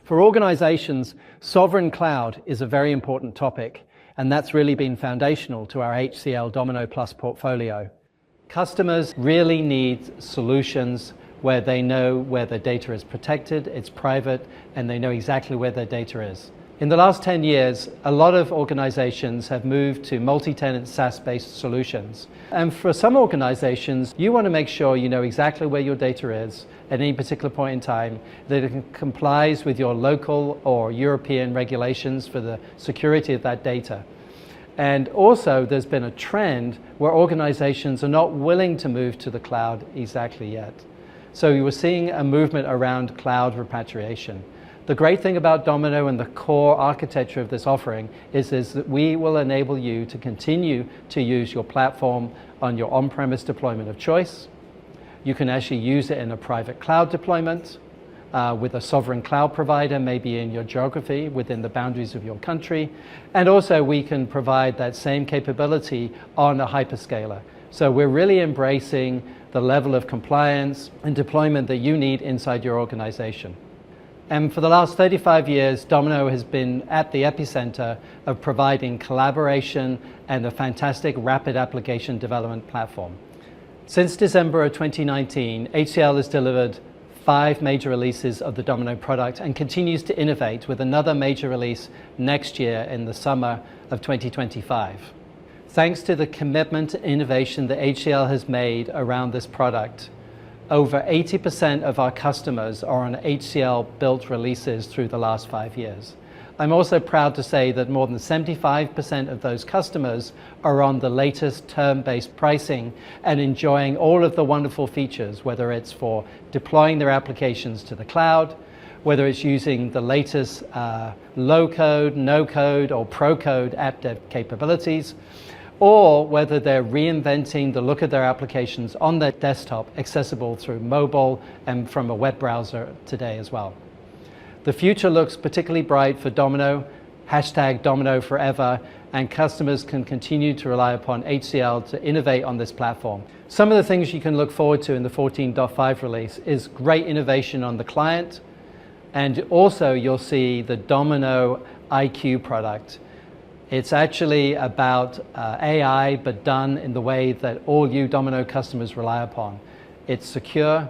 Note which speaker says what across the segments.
Speaker 1: For organizations, sovereign cloud is a very important topic, and that's really been foundational to our HCL Domino+ portfolio. Customers really need solutions where they know where their data is protected, it's private, and they know exactly where their data is. In the last 10 years, a lot of organizations have moved to multi-tenant SaaS-based solutions. And for some organizations, you want to make sure you know exactly where your data is at any particular point in time, that it complies with your local or European regulations for the security of that data. And also, there's been a trend where organizations are not willing to move to the cloud exactly yet. So you were seeing a movement around cloud repatriation. The great thing about Domino and the core architecture of this offering is that we will enable you to continue to use your platform on your on-premise deployment of choice. You can actually use it in a private cloud deployment with a sovereign cloud provider, maybe in your geography, within the boundaries of your country. And also we can provide that same capability on a hyperscaler. So we're really embracing the level of compliance and deployment that you need inside your organization. And for the last 35 years, Domino has been at the epicenter of providing collaboration and a fantastic rapid application development platform. Since December of 2019, HCL has delivered 5 major releases of the Domino product and continues to innovate with another major release next year in the summer of 2025. Thanks to the commitment to innovation that HCL has made around this product, over 80% of our customers are on HCL-built releases through the last 5 years. I'm also proud to say that more than 75% of those customers are on the latest term-based pricing and enjoying all of the wonderful features, whether it's for deploying their applications to the cloud, whether it's using the latest low-code, no-code, or pro-code app dev capabilities, or whether they're reinventing the look of their applications on their desktop, accessible through mobile and from a web browser today as well. The future looks particularly bright for Domino, #Domino forever, and customers can continue to rely upon HCL to innovate on this platform. Some of the things you can look forward to in the 14.5 release is great innovation on the client, and also you'll see the Domino IQ product. It's actually about AI, but done in the way that all you Domino customers rely upon. It's secure,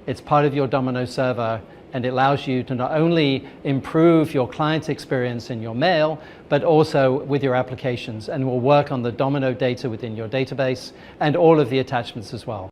Speaker 1: it's part of your Domino server, and it allows you to not only improve your client experience in your mail, but also with your applications, and will work on the Domino data within your database and all of the attachments as well.